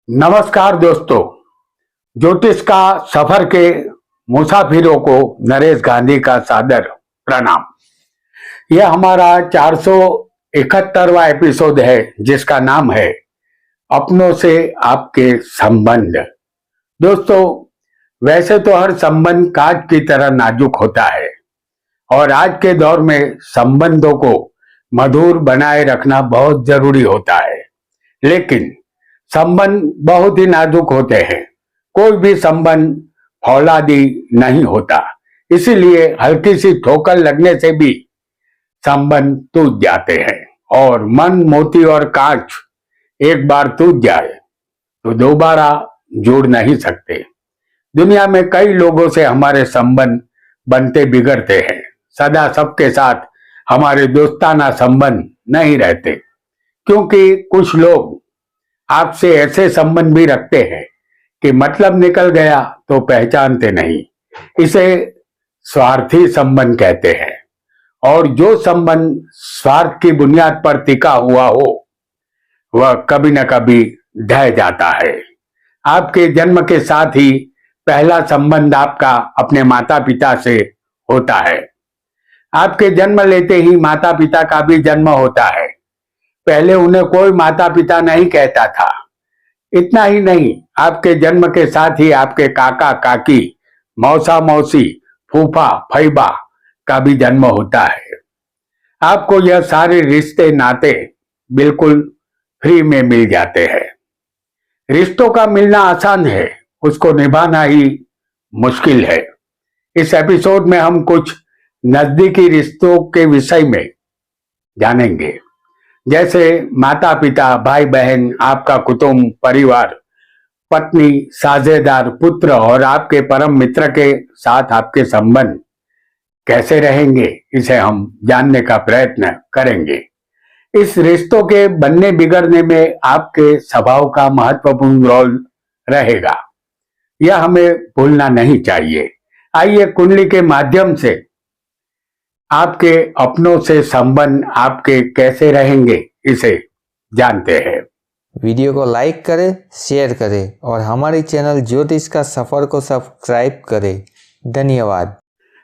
नमस्कार दोस्तों। ज्योतिष का सफर के मुसाफिरों को नरेश गांधी का सादर प्रणाम। यह हमारा 471वां एपिसोड है जिसका नाम है अपनों से आपके संबंध। दोस्तों, वैसे तो हर संबंध कांच की तरह नाजुक होता है और आज के दौर में संबंधों को मधुर बनाए रखना बहुत जरूरी होता है, लेकिन संबंध बहुत ही नाजुक होते हैं। कोई भी संबंध फौलादी नहीं होता, इसीलिए हल्की सी ठोकर लगने से भी संबंध टूट जाते हैं। और मन, मोती और कांच एक बार टूट जाए तो दोबारा जोड़ नहीं सकते। दुनिया में कई लोगों से हमारे संबंध बनते बिगड़ते हैं। सदा सबके साथ हमारे दोस्ताना संबंध नहीं रहते, क्योंकि कुछ लोग आपसे ऐसे संबंध भी रखते हैं कि मतलब निकल गया तो पहचानते नहीं। इसे स्वार्थी संबंध कहते हैं। और जो संबंध स्वार्थ की बुनियाद पर टिका हुआ हो वह कभी न कभी ढह जाता है। आपके जन्म के साथ ही पहला संबंध आपका अपने माता पिता से होता है। आपके जन्म लेते ही माता पिता का भी जन्म होता है। पहले उन्हें कोई माता पिता नहीं कहता था। इतना ही नहीं, आपके जन्म के साथ ही आपके काका काकी, मौसा मौसी, फूफा फैबा का भी जन्म होता है। आपको यह सारे रिश्ते नाते बिल्कुल फ्री में मिल जाते हैं। रिश्तों का मिलना आसान है, उसको निभाना ही मुश्किल है। इस एपिसोड में हम कुछ नजदीकी रिश्तों के विषय में जानेंगे, जैसे माता पिता, भाई बहन, आपका कुटुंब परिवार, पत्नी, साझेदार, पुत्र और आपके परम मित्र के साथ आपके संबंध कैसे रहेंगे, इसे हम जानने का प्रयत्न करेंगे। इस रिश्तों के बनने बिगड़ने में आपके स्वभाव का महत्वपूर्ण रोल रहेगा, यह हमें भूलना नहीं चाहिए। आइए कुंडली के माध्यम से आपके अपनों से संबंध आपके कैसे रहेंगे इसे जानते हैं। वीडियो को लाइक करें, शेयर करें और हमारे चैनल ज्योतिष का सफर को सब्सक्राइब करें। धन्यवाद।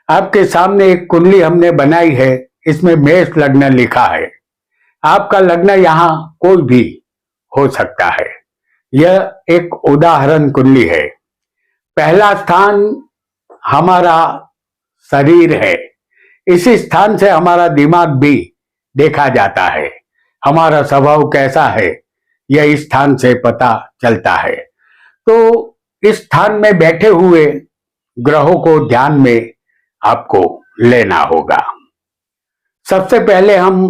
आपके सामने एक कुंडली हमने बनाई है, इसमें मेष लग्न लिखा है। आपका लग्न यहाँ कोई भी हो सकता है। यह एक उदाहरण कुंडली है। पहला स्थान हमारा शरीर है। इसी स्थान से हमारा दिमाग भी देखा जाता है। हमारा स्वभाव कैसा है यह इस स्थान से पता चलता है। तो इस स्थान में बैठे हुए ग्रहों को ध्यान में आपको लेना होगा। सबसे पहले हम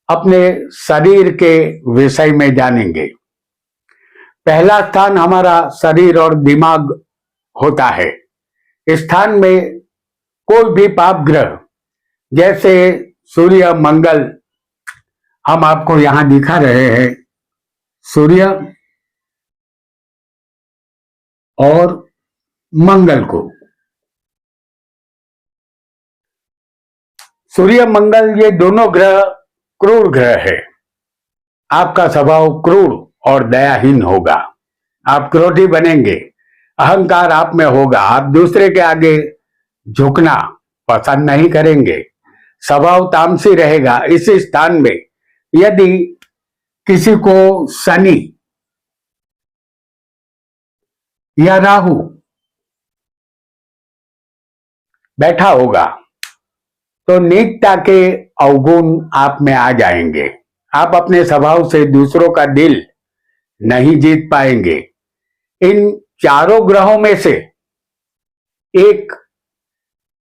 अपने शरीर के विषय में जानेंगे। पहला स्थान हमारा शरीर और दिमाग होता है। इस स्थान में कोई भी पाप ग्रह, जैसे सूर्य, मंगल, हम आपको यहां दिखा रहे हैं, सूर्य और मंगल को। सूर्य मंगल ये दोनों ग्रह क्रूर ग्रह है। आपका स्वभाव क्रूर और दयाहीन होगा। आप क्रोधी बनेंगे, अहंकार आप में होगा। आप दूसरे के आगे झुकना पसंद नहीं करेंगे। स्वभाव तामसी रहेगा। इस स्थान में यदि किसी को शनि या राहु बैठा होगा तो नीचता के अवगुण आप में आ जाएंगे। आप अपने स्वभाव से दूसरों का दिल नहीं जीत पाएंगे। इन चारों ग्रहों में से एक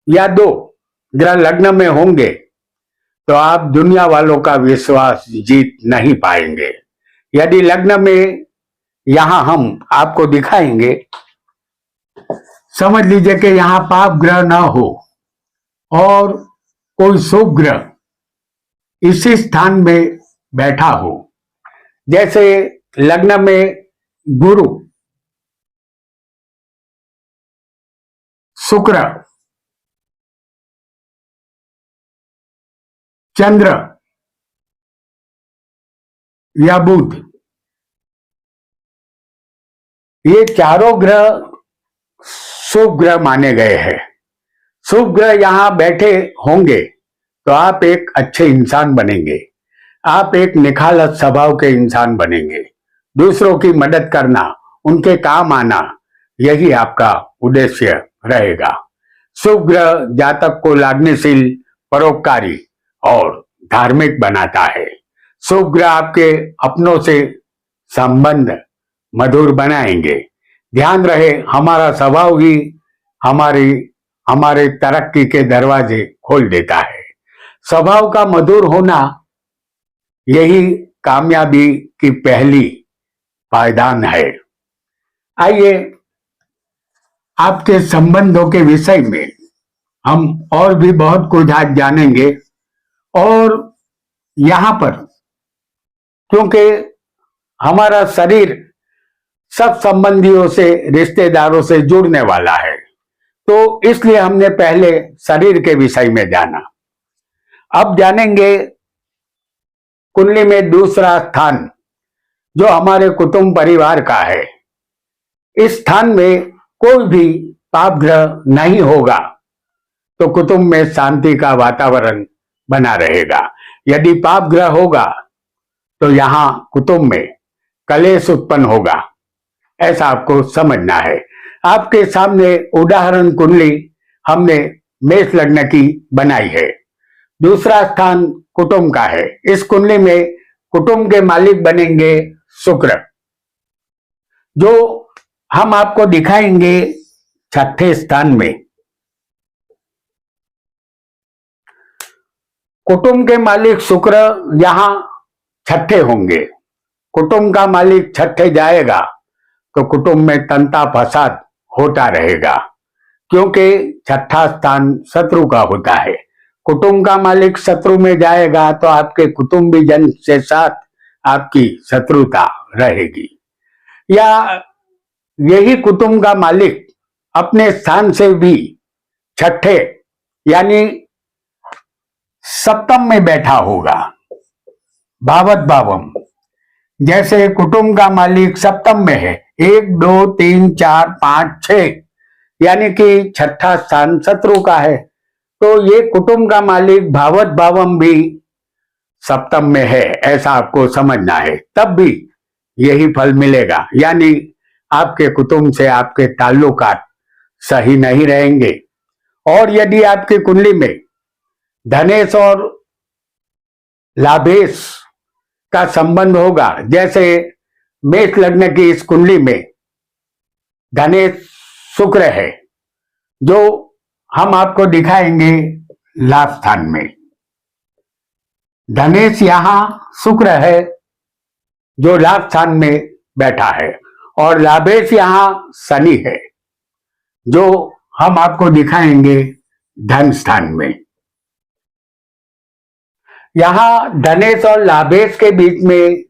या दो ग्रह लग्न में होंगे तो आप दुनिया वालों का विश्वास जीत नहीं पाएंगे। यदि लग्न में यहां हम आपको दिखाएंगे, समझ लीजिए कि यहां पाप ग्रह ना हो और कोई शुभ ग्रह इसी स्थान में बैठा हो, जैसे लग्न में गुरु, शुक्र, चंद्र या बुध, ये चारों ग्रह शुभ ग्रह माने गए हैं। शुभ ग्रह यहाँ बैठे होंगे तो आप एक अच्छे इंसान बनेंगे, आप एक निखालस स्वभाव के इंसान बनेंगे। दूसरों की मदद करना, उनके काम आना, यही आपका उद्देश्य रहेगा। शुभ ग्रह जातक को लाग्नशील, परोपकारी और धार्मिक बनाता है। शुभ ग्रह आपके अपनों से संबंध मधुर बनाएंगे। ध्यान रहे, हमारा स्वभाव ही हमारे तरक्की के दरवाजे खोल देता है। स्वभाव का मधुर होना यही कामयाबी की पहली पायदान है। आइए आपके संबंधों के विषय में हम और भी बहुत कुछ आज जानेंगे। और यहाँ पर क्योंकि हमारा शरीर सब संबंधियों से, रिश्तेदारों से जुड़ने वाला है, तो इसलिए हमने पहले शरीर के विषय में जाना। अब जानेंगे कुंडली में दूसरा स्थान जो हमारे कुटुंब परिवार का है। इस स्थान में कोई भी पाप ग्रह नहीं होगा तो कुटुंब में शांति का वातावरण बना रहेगा। यदि पाप ग्रह होगा तो यहाँ कुटुंब में कलेश उत्पन्न होगा, ऐसा आपको समझना है। आपके सामने उदाहरण कुंडली हमने मेष लग्न की बनाई है। दूसरा स्थान कुटुंब का है। इस कुंडली में कुटुंब के मालिक बनेंगे शुक्र, जो हम आपको दिखाएंगे छठे स्थान में। कुटुंब के मालिक शुक्र यहां छठे होंगे। कुटुंब का मालिक छठे जाएगा तो कुटुंब में तंता फसाद होता रहेगा, क्योंकि छठा स्थान शत्रु का होता है। कुटुंब का मालिक शत्रु में जाएगा तो आपके कुटुंबी जन से साथ आपकी शत्रुता रहेगी। या यही कुटुंब का मालिक अपने स्थान से भी छठे यानी सप्तम में बैठा होगा, भावत भावम। जैसे कुटुंब का मालिक सप्तम में है, 1 2 3 4 5 6, यानी कि छठा स्थान शत्रु का है, तो ये कुटुंब का मालिक भावत भावम भी सप्तम में है, ऐसा आपको समझना है। तब भी यही फल मिलेगा, यानी आपके कुटुंब से आपके ताल्लुकात सही नहीं रहेंगे। और यदि आपकी कुंडली में धनेश और लाभेश का संबंध होगा, जैसे मेष लग्न की इस कुंडली में धनेश शुक्र है, जो हम आपको दिखाएंगे लाभ स्थान में। धनेश यहां शुक्र है जो लाभ स्थान में बैठा है, और लाभेश यहां शनि है जो हम आपको दिखाएंगे धन स्थान में। यहां धनेश और लाभेश के बीच में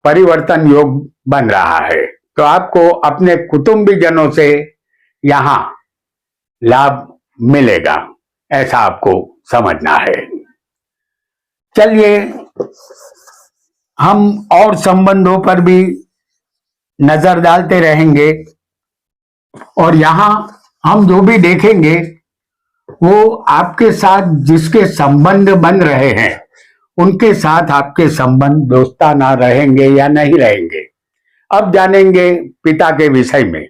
परिवर्तन योग बन रहा है, तो आपको अपने कुटुंबी जनों से यहां लाभ मिलेगा, ऐसा आपको समझना है। चलिए हम और संबंधों पर भी नजर डालते रहेंगे, और यहां हम जो भी देखेंगे वो आपके साथ जिसके संबंध बन रहे हैं उनके साथ आपके संबंध दोस्ताना रहेंगे या नहीं रहेंगे। अब जानेंगे पिता के विषय में।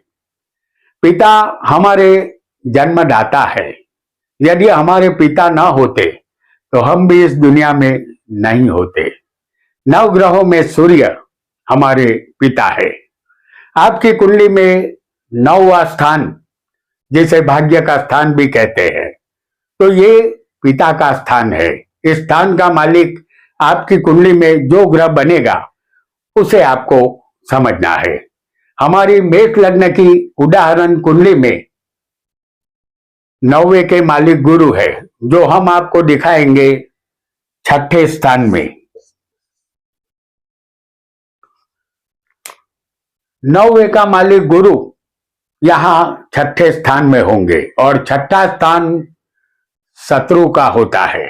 पिता हमारे जन्मदाता है। यदि हमारे पिता ना होते तो हम भी इस दुनिया में नहीं होते। नवग्रहों में सूर्य हमारे पिता है। आपकी कुंडली में 9वां स्थान, जिसे भाग्य का स्थान भी कहते हैं, तो ये पिता का स्थान है। इस स्थान का मालिक आपकी कुंडली में जो ग्रह बनेगा उसे आपको समझना है। हमारी मेष लग्न की उदाहरण कुंडली में 9वें के मालिक गुरु है, जो हम आपको दिखाएंगे छठे स्थान में। 9वें का मालिक गुरु यहां छठे स्थान में होंगे, और छठा स्थान शत्रु का होता है।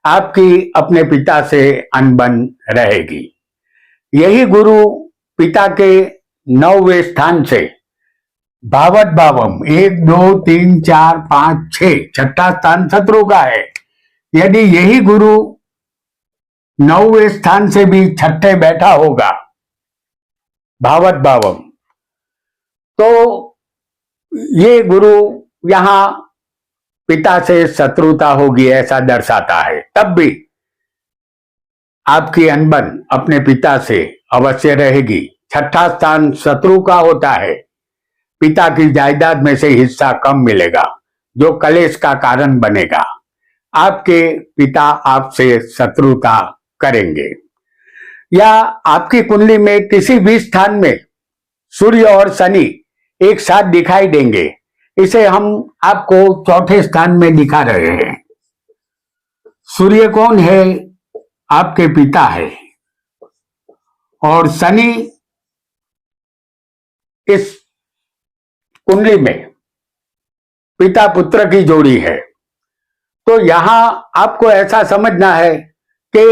आपकी अपने पिता से अनबन रहेगी। यही गुरु पिता के 9वें स्थान से भावत भावम 1 2 3 4 5 6 छठा स्थान शत्रु का है। यदि यही गुरु 9वें स्थान से भी छठे बैठा होगा भावत भावम, तो ये गुरु यहां पिता से शत्रुता होगी ऐसा दर्शाता है। तब भी आपकी अनबन अपने पिता से अवश्य रहेगी। छठा स्थान शत्रु का होता है, पिता की जायदाद में से हिस्सा कम मिलेगा जो कलेश का कारण बनेगा। आपके पिता आपसे शत्रुता करेंगे, या आपकी कुंडली में किसी भी स्थान में सूर्य और शनि एक साथ दिखाई देंगे। इसे हम आपको चौथे स्थान में दिखा रहे हैं। सूर्य कौन है? आपके पिता है, और शनि इस कुंडली में पिता पुत्र की जोड़ी है। तो यहां आपको ऐसा समझना है कि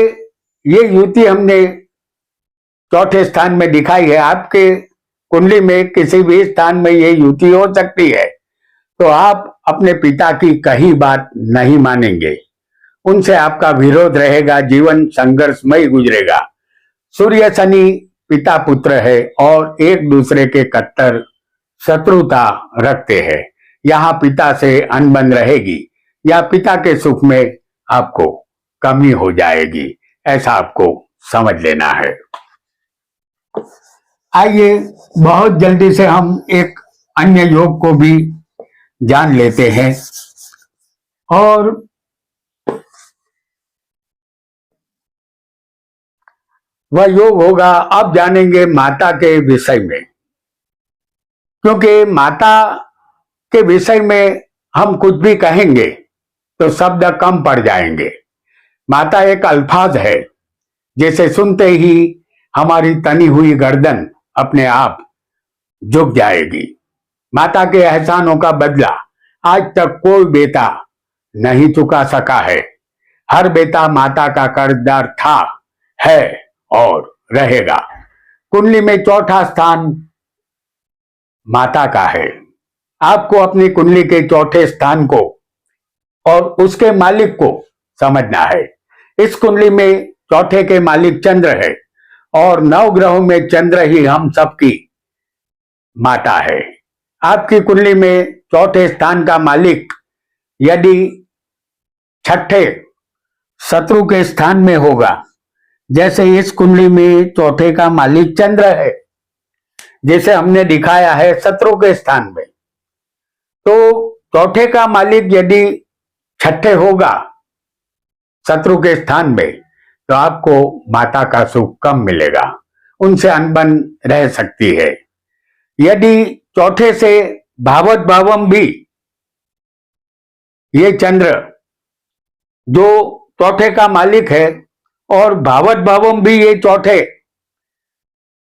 ये युति हमने चौथे स्थान में दिखाई है। आपके कुंडली में किसी भी स्थान में ये युति हो सकती है, तो आप अपने पिता की कही बात नहीं मानेंगे, उनसे आपका विरोध रहेगा, जीवन संघर्षमय गुजरेगा। सूर्य शनि पिता पुत्र है और एक दूसरे के कट्टर शत्रुता रखते हैं। यहाँ पिता से अनबन रहेगी या पिता के सुख में आपको कमी हो जाएगी, ऐसा आपको समझ लेना है। आइए बहुत जल्दी से हम एक अन्य योग को भी जान लेते हैं, और वह योग होगा, अब जानेंगे माता के विषय में। क्योंकि माता के विषय में हम कुछ भी कहेंगे तो शब्द कम पड़ जाएंगे। माता एक अल्फाज है, जैसे सुनते ही हमारी तनी हुई गर्दन अपने आप झुक जाएगी। माता के एहसानों का बदला आज तक कोई बेटा नहीं चुका सका है। हर बेटा माता का कर्जदार था, है और रहेगा। कुंडली में चौथा स्थान माता का है। आपको अपनी कुंडली के चौथे स्थान को और उसके मालिक को समझना है। इस कुंडली में चौथे के मालिक चंद्र है, और 9 ग्रहों में चंद्र ही हम सबकी माता है। आपकी कुंडली में चौथे स्थान का मालिक यदि छठे शत्रु के स्थान में होगा, जैसे इस कुंडली में चौथे का मालिक चंद्र है, जैसे हमने दिखाया है शत्रु के स्थान में, तो चौथे का मालिक यदि छठे होगा शत्रु के स्थान में, तो आपको माता का सुख कम मिलेगा, उनसे अनबन रह सकती है। यदि चौथे से भावत भावम भी ये चंद्र जो चौथे का मालिक है, और भावत भावम भी ये चौथे,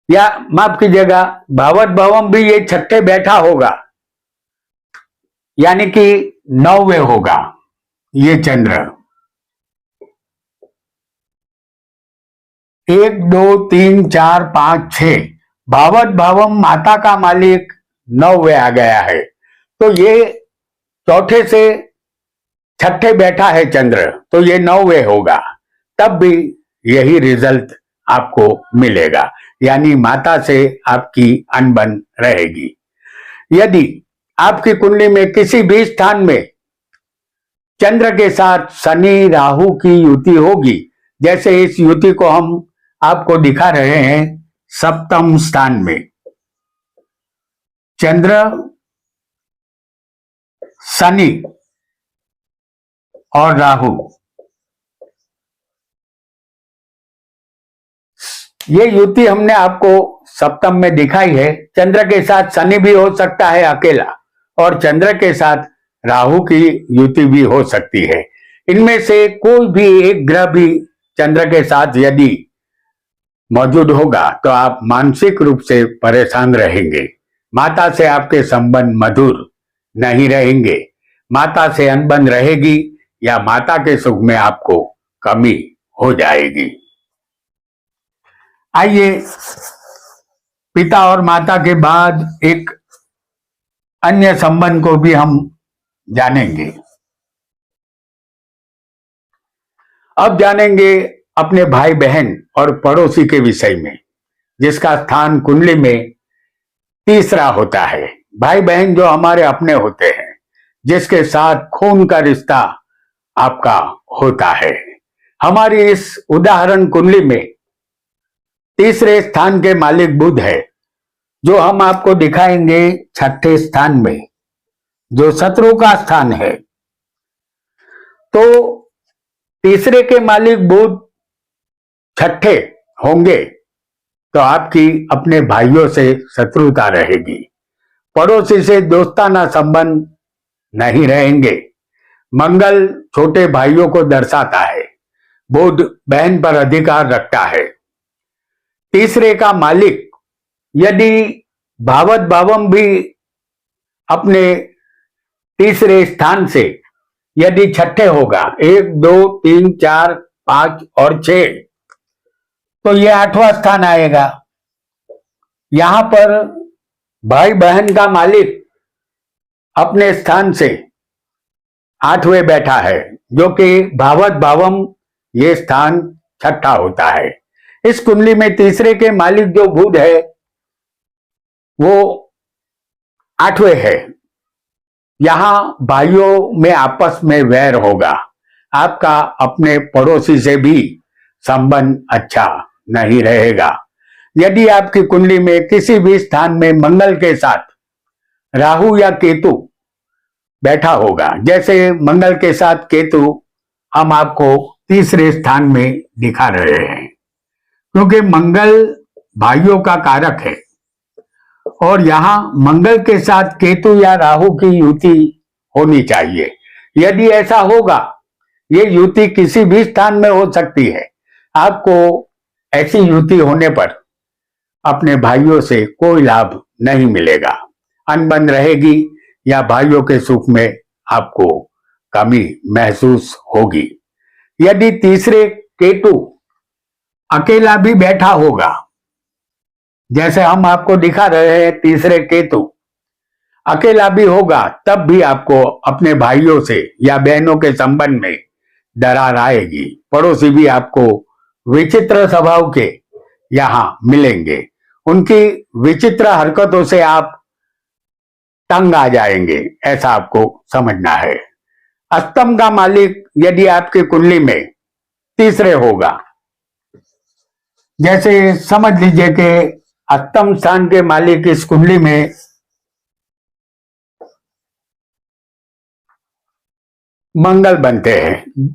या माफ कीजिएगा, भावत भावम भी ये छठे बैठा होगा, यानी कि 9वें होगा ये चंद्र। 1 2 3 4 5 6 भावत भावम माता का मालिक 9वें आ गया है। तो ये चौथे से छठे बैठा है चंद्र, तो ये 9वें होगा। तब भी यही रिजल्ट आपको मिलेगा, यानी माता से आपकी अनबन रहेगी। यदि आपकी कुंडली में किसी भी स्थान में चंद्र के साथ शनि राहु की युति होगी, जैसे इस युति को हम आपको दिखा रहे हैं सप्तम स्थान में, चंद्र शनि और राहु, ये युति हमने आपको सप्तम में दिखाई है। चंद्र के साथ शनि भी हो सकता है अकेला, और चंद्र के साथ राहु की युति भी हो सकती है। इनमें से कोई भी एक ग्रह भी चंद्र के साथ यदि मौजूद होगा तो आप मानसिक रूप से परेशान रहेंगे। माता से आपके संबंध मधुर नहीं रहेंगे, माता से अनबन रहेगी, या माता के सुख में आपको कमी हो जाएगी। आइए पिता और माता के बाद एक अन्य संबंध को भी हम जानेंगे। अब जानेंगे अपने भाई बहन और पड़ोसी के विषय में, जिसका स्थान कुंडली में तीसरा होता है। भाई बहन जो हमारे अपने होते हैं, जिसके साथ खून का रिश्ता आपका होता है। हमारी इस उदाहरण कुंडली में तीसरे स्थान के मालिक बुध है, जो हम आपको दिखाएंगे छठे स्थान में, जो शत्रु का स्थान है। तो तीसरे के मालिक बुध छठे होंगे तो आपकी अपने भाइयों से शत्रुता रहेगी, पड़ोसी से दोस्ताना संबंध नहीं रहेंगे। मंगल छोटे भाइयों को दर्शाता है, बुध बहन पर अधिकार रखता है। तीसरे का मालिक यदि भावत भावम भी अपने तीसरे स्थान से यदि छठे होगा, 1 2 3 4 5 और 6, तो ये 8वां स्थान आएगा। यहां पर भाई बहन का मालिक अपने स्थान से 8वें बैठा है, जो कि भावत भावम ये स्थान छठा होता है। इस कुंडली में तीसरे के मालिक जो बुध है वो 8वें है। यहां भाइयों में आपस में वैर होगा, आपका अपने पड़ोसी से भी संबंध अच्छा नहीं रहेगा। यदि आपकी कुंडली में किसी भी स्थान में मंगल के साथ राहु या केतु बैठा होगा, जैसे मंगल के साथ केतु हम आपको तीसरे स्थान में दिखा रहे हैं, क्योंकि मंगल भाइयों का कारक है और यहां मंगल के साथ केतु या राहु की युति होनी चाहिए। यदि ऐसा होगा, ये युति किसी भी स्थान में हो सकती है, आपको ऐसी युति होने पर अपने भाइयों से कोई लाभ नहीं मिलेगा, अनबन रहेगी या भाइयों के सुख में आपको कमी महसूस होगी। यदि तीसरे केतु अकेला भी बैठा होगा, जैसे हम आपको दिखा रहे हैं, तीसरे केतु अकेला भी होगा, तब भी आपको अपने भाइयों से या बहनों के संबंध में दरार आएगी। पड़ोसी भी आपको विचित्र स्वभाव के यहां मिलेंगे, उनकी विचित्र हरकतों से आप तंग आ जाएंगे, ऐसा आपको समझना है। अष्टम का मालिक यदि आपकी कुंडली में तीसरे होगा, जैसे समझ लीजिए कि अष्टम स्थान के मालिक इस कुंडली में मंगल बनते हैं।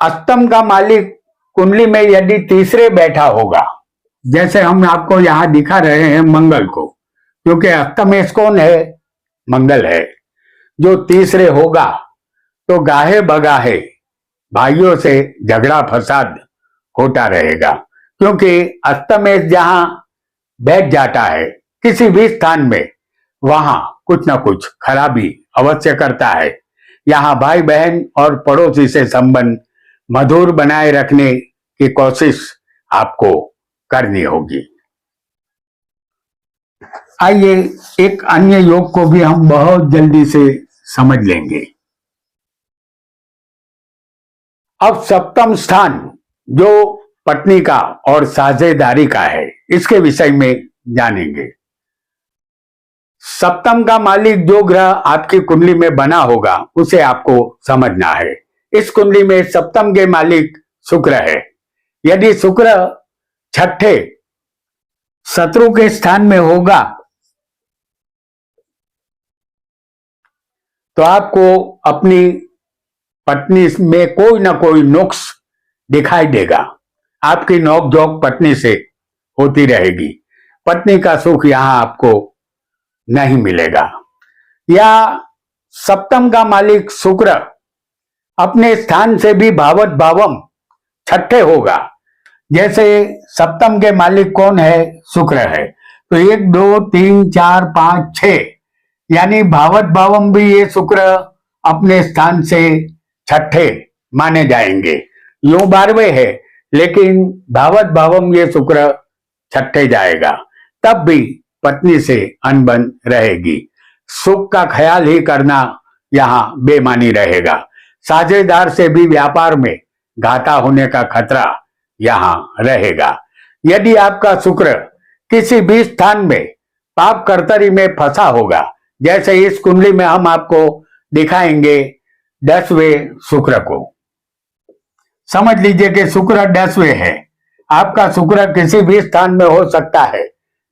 अष्टम का मालिक कुंडली में यदि तीसरे बैठा होगा, जैसे हम आपको यहां दिखा रहे हैं मंगल को, क्योंकि अष्टमेश कौन है? मंगल है। जो तीसरे होगा तो गाहे बगाहे भाइयों से झगड़ा फसाद होता रहेगा, क्योंकि अष्टमेश जहां बैठ जाता है किसी भी स्थान में, वहां कुछ ना कुछ खराबी अवश्य करता है। यहाँ भाई बहन और पड़ोसी से संबंध मधुर बनाए रखने की कोशिश आपको करनी होगी। आइए एक अन्य योग को भी हम बहुत जल्दी से समझ लेंगे। अब सप्तम स्थान जो पत्नी का और साझेदारी का है, इसके विषय में जानेंगे। सप्तम का मालिक जो ग्रह आपकी कुंडली में बना होगा, उसे आपको समझना है। इस कुंडली में सप्तम के मालिक शुक्र है। यदि शुक्र छठे शत्रु के स्थान में होगा तो आपको अपनी पत्नी में कोई ना कोई नुक्स दिखाई देगा। आपकी नोकझोंक पत्नी से होती रहेगी, पत्नी का सुख यहां आपको नहीं मिलेगा। या सप्तम का मालिक शुक्र अपने स्थान से भी भावत भावम छठे होगा, जैसे सप्तम के मालिक कौन है? शुक्र है। तो 1 2 3 4 5 6 यानी भावत भावम भी ये शुक्र अपने स्थान से छठे माने जाएंगे। यूं 12वें है, लेकिन भावत भावम ये शुक्र छठे जाएगा। तब भी पत्नी से अनबन रहेगी। सुख का ख्याल ही करना यहाँ बेमानी रहेगा। साझेदार से भी व्यापार में घाटा होने का खतरा यहाँ रहेगा। यदि आपका शुक्र किसी भी स्थान में पाप कर्तरी में फंसा होगा, जैसे इस कुंडली में हम आपको दिखाएंगे 10वें शुक्र को। समझ लीजिए कि शुक्र 10वें है। आपका शुक्र किसी भी स्थान में हो सकता है,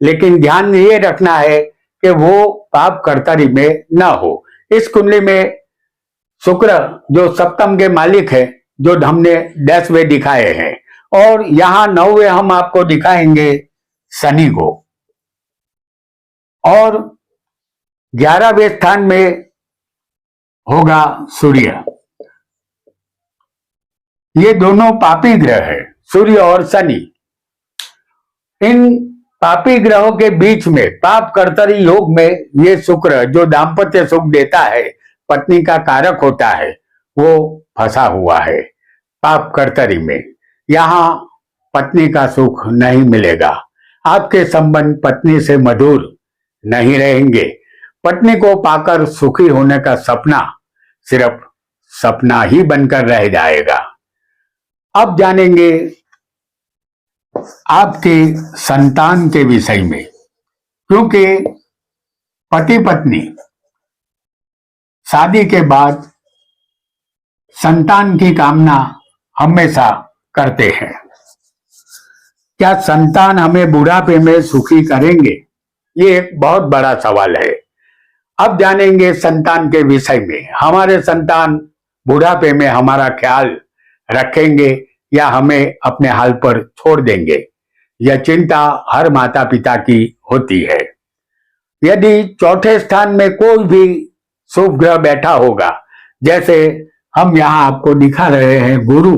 लेकिन ध्यान ये रखना है कि वो पाप कर्तरी में न हो। इस कुंडली में शुक्र जो सप्तम के मालिक है, जो हमने 10वें दिखाए हैं, और यहां 9वें हम आपको दिखाएंगे शनि को, और 11वें स्थान में होगा सूर्य। ये दोनों पापी ग्रह है, सूर्य और शनि। इन पापी ग्रहों के बीच में पाप कर्तरी योग में ये शुक्र जो दाम्पत्य सुख देता है, पत्नी का कारक होता है, वो फंसा हुआ है पाप कर्तरी में। यहाँ पत्नी का सुख नहीं मिलेगा। आपके संबंध पत्नी से मधुर नहीं रहेंगे। पत्नी को पाकर सुखी होने का सपना सिर्फ सपना ही बनकर रह जाएगा। अब जानेंगे आपके संतान के विषय में, क्योंकि पति पत्नी शादी के बाद संतान की कामना हमेशा करते हैं। क्या संतान हमें बुढ़ापे में सुखी करेंगे? ये एक बहुत बड़ा सवाल है। अब जानेंगे संतान के विषय में। हमारे संतान बुढ़ापे में हमारा ख्याल रखेंगे या हमें अपने हाल पर छोड़ देंगे? यह चिंता हर माता पिता की होती है। यदि चौथे स्थान में कोई भी शुभ ग्रह बैठा होगा, जैसे हम यहां आपको दिखा रहे हैं, गुरु,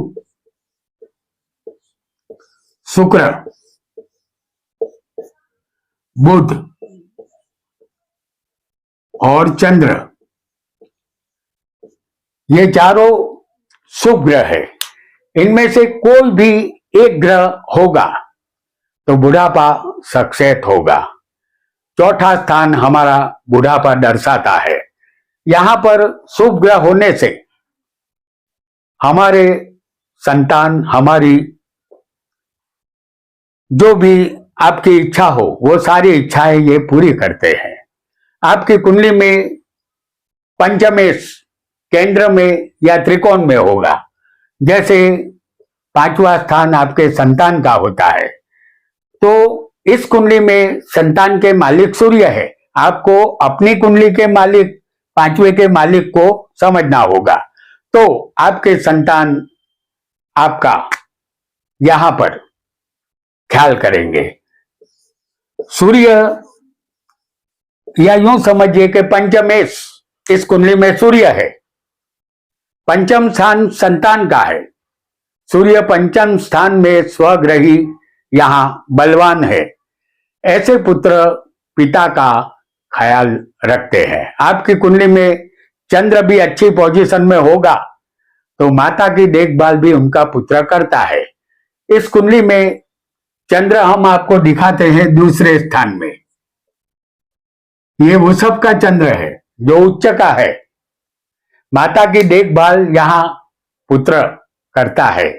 शुक्र, बुध और चंद्र, ये चारों शुभ ग्रह है। इनमें से कोई भी एक ग्रह होगा तो बुढ़ापा सक्सेस होगा। चौथा स्थान हमारा बुढ़ापा दर्शाता है। यहां पर शुभ ग्रह होने से हमारे संतान हमारी जो भी आपकी इच्छा हो, वो सारी इच्छाएं ये पूरी करते हैं। आपकी कुंडली में पंचमेश केंद्र में या त्रिकोण में होगा, जैसे 5वां स्थान आपके संतान का होता है, तो इस कुंडली में संतान के मालिक सूर्य है। आपको अपनी कुंडली के मालिक 5वें के मालिक को समझना होगा। तो आपके संतान आपका यहां पर ख्याल करेंगे। सूर्य, या यूं समझिए कि पंचमेश इस कुंडली में सूर्य है। पंचम स्थान संतान का है। सूर्य पंचम स्थान में स्वग्रही यहां बलवान है। ऐसे पुत्र पिता का ख्याल रखते हैं। आपकी कुंडली में चंद्र भी अच्छी पोजीशन में होगा तो माता की देखभाल भी उनका पुत्र करता है। इस कुंडली में चंद्र हम आपको दिखाते हैं दूसरे स्थान में। ये वृषभ का चंद्र है जो उच्च का है। माता की देखभाल यहां पुत्र करता है,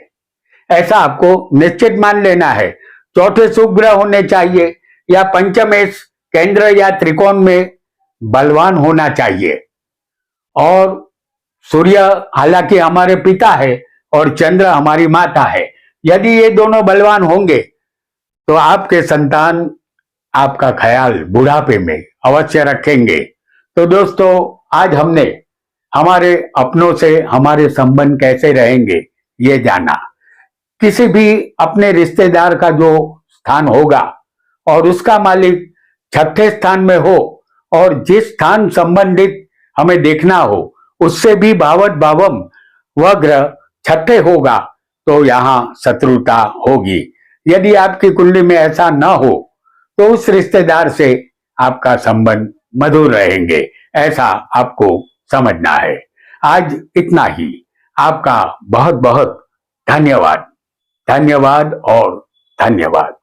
ऐसा आपको निश्चित मान लेना है। चौथे शुभ ग्रह होने चाहिए या पंचमेश केंद्र या त्रिकोण में बलवान होना चाहिए। और सूर्य हालांकि हमारे पिता है और चंद्र हमारी माता है। यदि ये दोनों बलवान होंगे तो आपके संतान आपका ख्याल बुढ़ापे में अवश्य रखेंगे। तो दोस्तों, आज हमने हमारे अपनों से हमारे संबंध कैसे रहेंगे ये जाना। किसी भी अपने रिश्तेदार का जो स्थान होगा और उसका मालिक छठे स्थान में हो और जिस स्थान संबंधित हमें देखना हो उससे भी भावत भावम वह ग्रह छठे होगा तो यहाँ शत्रुता होगी। यदि आपकी कुंडली में ऐसा न हो तो उस रिश्तेदार से आपका संबंध मधुर रहेंगे, ऐसा आपको समझना है। आज इतना ही। आपका बहुत बहुत धन्यवाद, धन्यवाद और धन्यवाद।